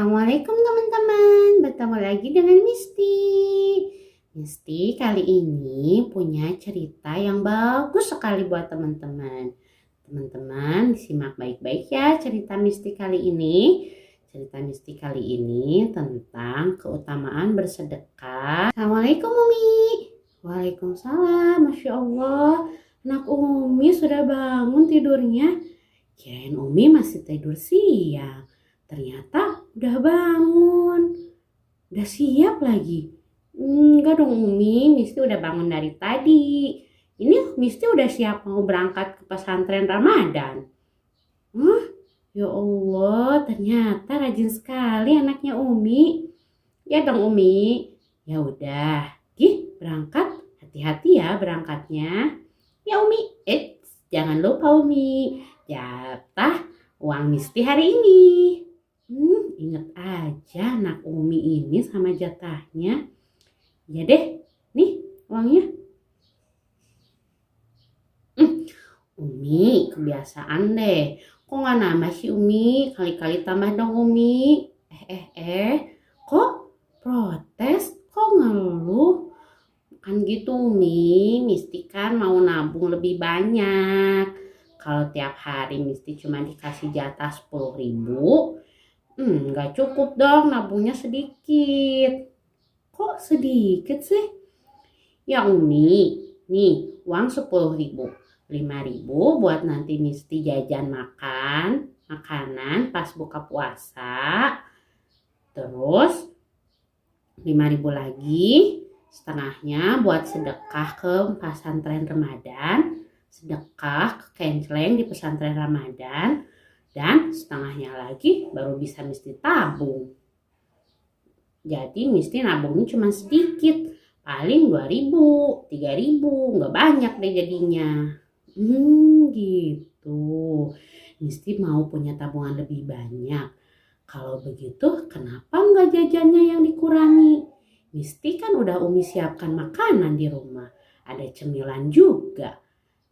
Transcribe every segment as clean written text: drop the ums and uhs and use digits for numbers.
Assalamualaikum teman-teman, bertemu lagi dengan Misty. Misty kali ini punya cerita yang bagus sekali buat teman-teman. Teman-teman simak baik-baik ya cerita Misty kali ini. Cerita Misty kali ini tentang keutamaan bersedekah. Assalamualaikum Umi. Waalaikumsalam, Masya Allah. Anak Umi sudah bangun tidurnya. Kirain Umi masih tidur siang. Ternyata udah bangun, udah siap lagi. Enggak dong Umi, Misty udah bangun dari tadi. Ini Misty udah siap mau berangkat ke pesantren Ramadan. Ya Allah, ternyata rajin sekali anaknya Umi. Ya dong Umi. Ya udah, berangkat. Hati-hati ya berangkatnya. Ya Umi, jangan lupa Umi, jatah uang Misty hari ini. Ingat aja anak Umi ini sama jatahnya. Ya deh, nih uangnya. Umi, kebiasaan deh. Kok gak nambah sih Umi? Kali-kali tambah dong Umi. Kok protes? Kok ngeluh? Kan gitu Umi, Misty kan mau nabung lebih banyak. Kalau tiap hari Misty cuma dikasih jatah 10.000, nggak cukup dong, nabungnya sedikit. Kok sedikit sih? Ya Umi, nih uang 10.000. 5.000 buat nanti Misty jajan makanan pas buka puasa. Terus 5.000 lagi, setengahnya buat sedekah ke pesantren Ramadan, sedekah ke kenceleng di pesantren Ramadan. Dan setengahnya lagi baru bisa Misty tabung. Jadi Misty nabungnya cuma sedikit. Paling 2.000, 3.000. Nggak banyak deh jadinya. Gitu. Misty mau punya tabungan lebih banyak. Kalau begitu kenapa nggak jajannya yang dikurangi? Misty kan udah Umi siapkan makanan di rumah. Ada cemilan juga.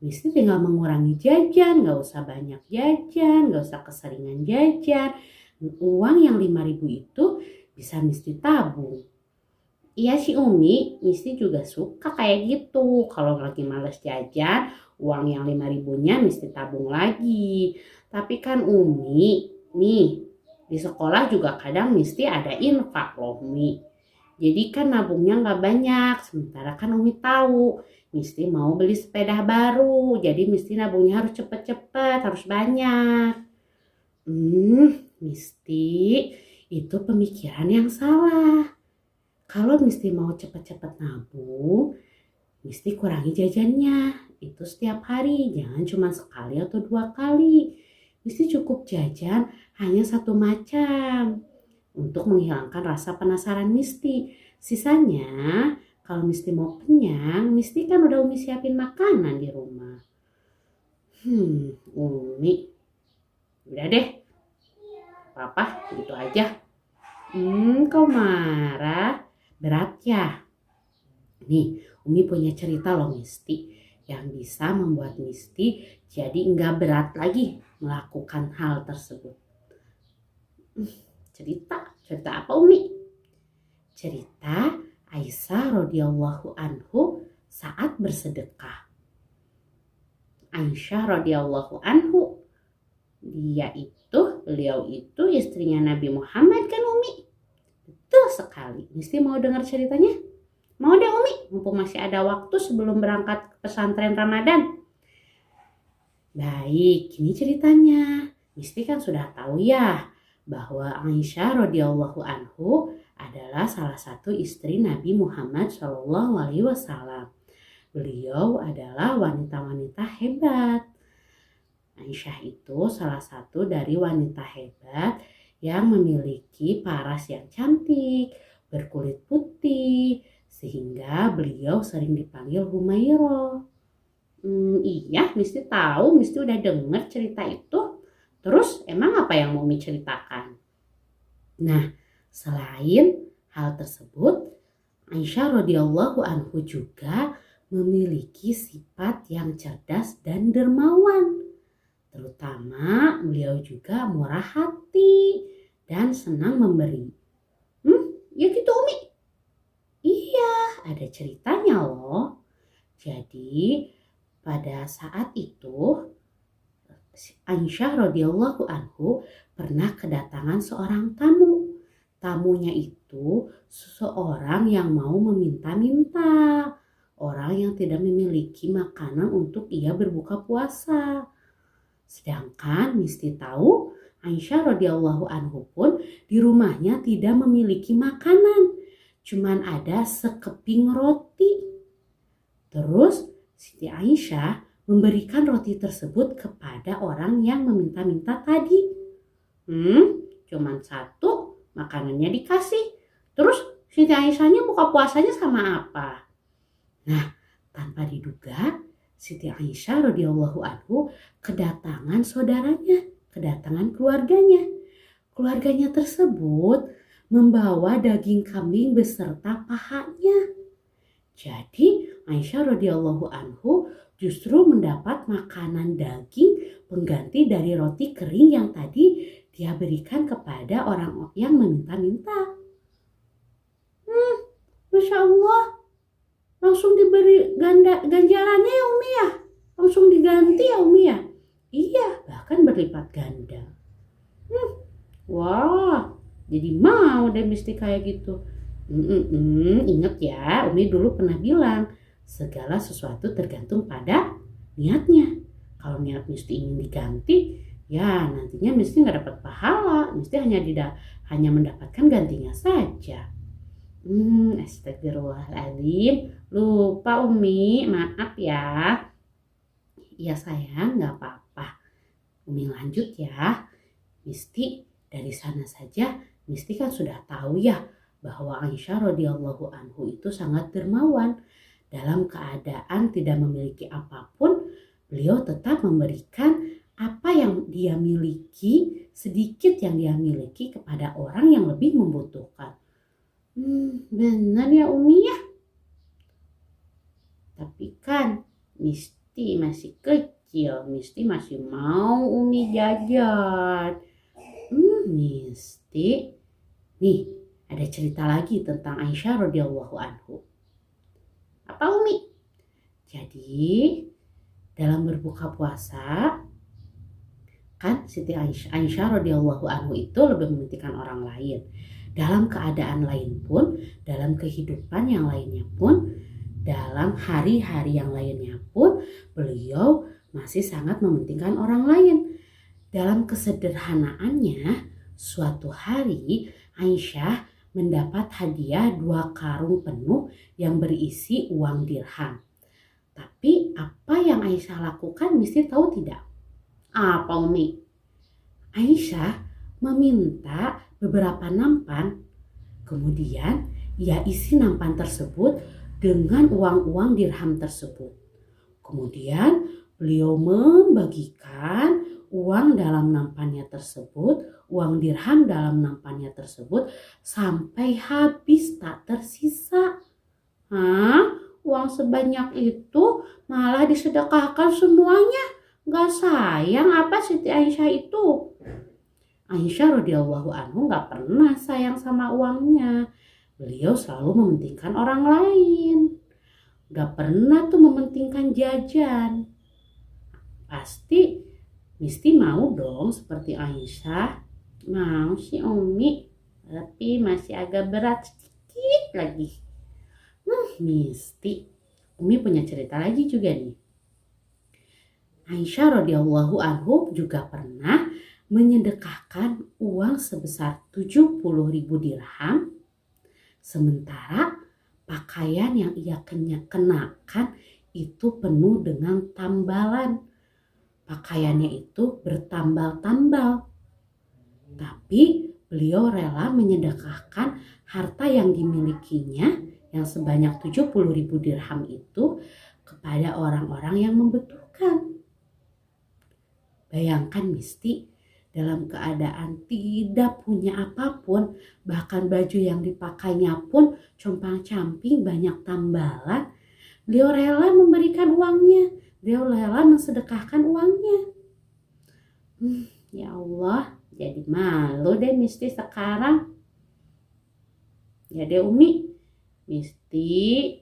Misty tinggal mengurangi jajan, gak usah banyak jajan, gak usah keseringan jajan. Uang yang 5.000 itu bisa Misty tabung. Iya sih Umi, Misty juga suka kayak gitu. Kalau lagi males jajan, uang yang 5.000-nya Misty tabung lagi. Tapi kan Umi, nih di sekolah juga kadang Misty ada infak loh Umi. Jadi kan nabungnya gak banyak, sementara kan Umi tahu Misty mau beli sepeda baru, jadi Misty nabungnya harus cepet-cepet, harus banyak. Misty, itu pemikiran yang salah. Kalau Misty mau cepet-cepet nabung, Misty kurangi jajannya. Itu setiap hari, jangan cuma sekali atau 2 kali. Misty cukup jajan hanya 1 macam untuk menghilangkan rasa penasaran Misty. Sisanya kalau Misty mau kenyang, Misty kan udah Umi siapin makanan di rumah. Umi, udah deh, Papa gitu aja. Kau marah? Berat ya? Nih, Umi punya cerita loh Misty, yang bisa membuat Misty jadi enggak berat lagi melakukan hal tersebut. Cerita apa Umi? Cerita Aisyah radhiyallahu anhu saat bersedekah. Aisyah radhiyallahu anhu, beliau itu istrinya Nabi Muhammad kan Umi? Betul sekali. Misty mau dengar ceritanya? Mau deh Umi, mumpung masih ada waktu sebelum berangkat ke pesantren Ramadan. Baik, ini ceritanya. Misty kan sudah tahu ya bahwa Aisyah radhiyallahu anhu adalah salah satu istri Nabi Muhammad SAW. Beliau adalah wanita-wanita hebat. Aisyah itu salah satu dari wanita hebat yang memiliki paras yang cantik, berkulit putih, sehingga beliau sering dipanggil Humairah. Iya, Misty tahu, Misty udah dengar cerita itu. Terus emang apa yang mau Umi ceritakan? Nah, selain hal tersebut, Aisyah radhiyallahu anhu juga memiliki sifat yang cerdas dan dermawan. Terutama beliau juga murah hati dan senang memberi. Ya gitu Umi. Iya, ada ceritanya loh. Jadi pada saat itu Aisyah radhiyallahu anhu pernah kedatangan seorang tamu. Tamunya itu seseorang yang mau meminta-minta, orang yang tidak memiliki makanan untuk ia berbuka puasa. Sedangkan Misti tahu Aisyah radhiyallahu anhu pun di rumahnya tidak memiliki makanan, cuman ada sekeping roti. Terus Siti Aisyah memberikan roti tersebut kepada orang yang meminta-minta tadi. Cuman satu, makanannya dikasih. Terus Siti Aisyahnya buka puasanya sama apa? Nah, tanpa diduga Siti Aisyah radhiyallahu anhu kedatangan saudaranya, kedatangan keluarganya. Keluarganya tersebut membawa daging kambing beserta pahanya. Jadi Aisyah radhiyallahu anhu justru mendapat makanan daging pengganti dari roti kering yang tadi dia berikan kepada orang yang meminta-minta. Masya Allah, langsung diberi ganjarannya ya Umi ya? Langsung diganti ya Umi ya? Iya, bahkan berlipat ganda. Wah, jadi mau deh Misti kayak gitu. Ingat ya, Umi dulu pernah bilang, segala sesuatu tergantung pada niatnya. Kalau niat Misti ingin diganti, ya nantinya Misti nggak dapat pahala. Misti hanya mendapatkan gantinya saja. Astagfirullahaladzim. Lupa Umi, maaf ya. Ya sayang, nggak apa-apa. Umi lanjut ya. Misti dari sana saja, Misti kan sudah tahu ya bahwa Aisyah radhiyallahu anhu itu sangat dermawan. Dalam keadaan tidak memiliki apapun, beliau tetap memberikan apa yang dia miliki, sedikit yang dia miliki kepada orang yang lebih membutuhkan. Benar ya Umi ya? Tapi kan Misti masih kecil, Misti masih mau Umi jajan. Misti, nih ada cerita lagi tentang Aisyah radhiyallahu anhu. Apa Umi? Jadi dalam berbuka puasa kan Siti Aisyah radhiyallahu anhu itu lebih mementingkan orang lain. Dalam keadaan lain pun, dalam kehidupan yang lainnya pun, dalam hari-hari yang lainnya pun, beliau masih sangat mementingkan orang lain. Dalam kesederhanaannya, suatu hari Aisyah mendapat hadiah 2 karung penuh yang berisi uang dirham. Tapi apa yang Aisyah lakukan Misti tahu tidak? Apa Umi? Aisyah meminta beberapa nampan, kemudian ia isi nampan tersebut dengan uang-uang dirham tersebut. Kemudian beliau membagikan uang dalam nampannya tersebut, uang dirham dalam nampannya tersebut sampai habis tak tersisa. Uang sebanyak itu malah disedekahkan semuanya. Gak sayang apa Siti Aisyah itu? Aisyah radhiyallahu anhu gak pernah sayang sama uangnya. Beliau selalu mementingkan orang lain. Gak pernah tuh mementingkan jajan. Pasti Misti mau dong seperti Aisyah. Mau sih Umi, tapi masih agak berat sedikit lagi. Misti, Umi punya cerita lagi juga nih. Aisyah radhiyallahu anhu juga pernah menyedekahkan uang sebesar 70.000 dirham, sementara pakaian yang ia kenakan itu penuh dengan tambalan. Pakaiannya itu bertambal-tambal. Tapi beliau rela menyedekahkan harta yang dimilikinya yang sebanyak 70.000 dirham itu kepada orang-orang yang membutuhkan. Bayangkan Misti, dalam keadaan tidak punya apapun, bahkan baju yang dipakainya pun compang-camping banyak tambalan, beliau rela memberikan uangnya, beliau rela mensedekahkan uangnya. Ya Allah, Jadi malu deh Misti sekarang. Ya deh Umi, Misti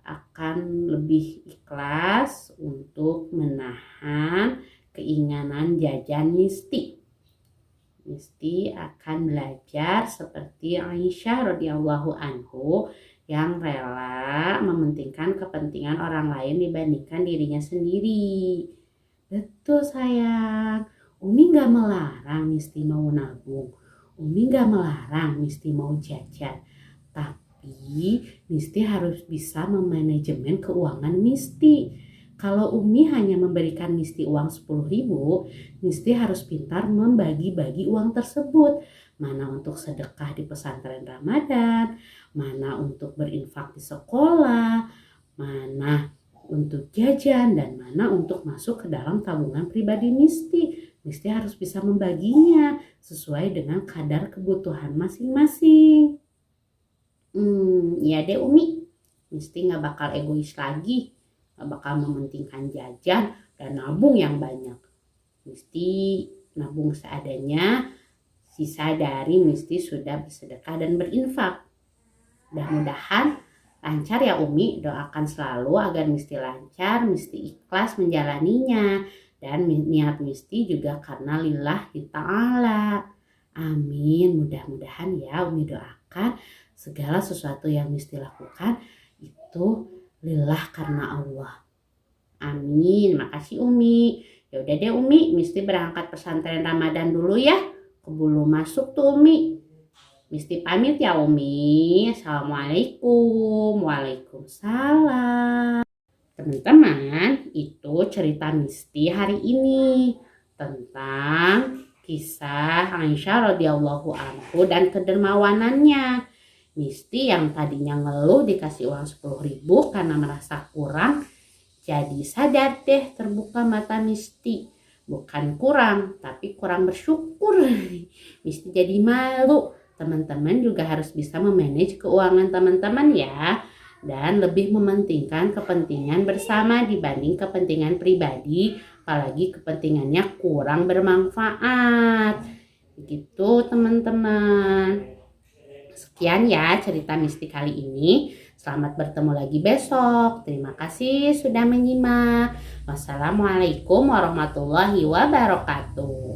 akan lebih ikhlas untuk menahan keinginan jajan Misti. Misti akan belajar seperti Aisyah radhiyallahu anhu yang rela mementingkan kepentingan orang lain dibandingkan dirinya sendiri. Betul sayang. Umi gak melarang Misti mau nabung. Umi gak melarang Misti mau jajan. Tapi Misti harus bisa memanajemen keuangan Misti. Kalau Umi hanya memberikan Misti uang 10.000, Misti harus pintar membagi-bagi uang tersebut. Mana untuk sedekah di pesantren Ramadan, mana untuk berinfak di sekolah, mana untuk jajan, dan mana untuk masuk ke dalam tabungan pribadi Misti. Misti harus bisa membaginya sesuai dengan kadar kebutuhan masing-masing. Ya deh Umi, Misti gak bakal egois lagi, gak bakal mementingkan jajan dan nabung yang banyak. Misti nabung seadanya, sisa dari Misti sudah bersedekah dan berinfak. Mudah-mudahan lancar ya Umi, doakan selalu agar Misti lancar, Misti ikhlas menjalaninya, dan niat Misti juga karena lillahi ta'ala. Amin, mudah-mudahan ya Umi doakan segala sesuatu yang Misti lakukan itu lillah karena Allah. Amin, makasih Umi. Ya udah deh Umi, Misti berangkat pesantren Ramadan dulu ya. Keburu masuk tuh Umi. Misti pamit ya Umi. Assalamualaikum. Waalaikumsalam. Teman-teman, itu cerita Misti hari ini tentang kisah Aisyah radhiyallahu anhu dan kedermawanannya. Misti yang tadinya ngeluh dikasih uang 10.000 karena merasa kurang, jadi sadar deh, terbuka mata Misti. Bukan kurang, tapi kurang bersyukur. Misti jadi malu. Teman-teman juga harus bisa memanage keuangan teman-teman ya. Dan lebih mementingkan kepentingan bersama dibanding kepentingan pribadi. Apalagi kepentingannya kurang bermanfaat. Begitu teman-teman. Sekian ya cerita Misti kali ini. Selamat bertemu lagi besok. Terima kasih sudah menyimak. Wassalamualaikum warahmatullahi wabarakatuh.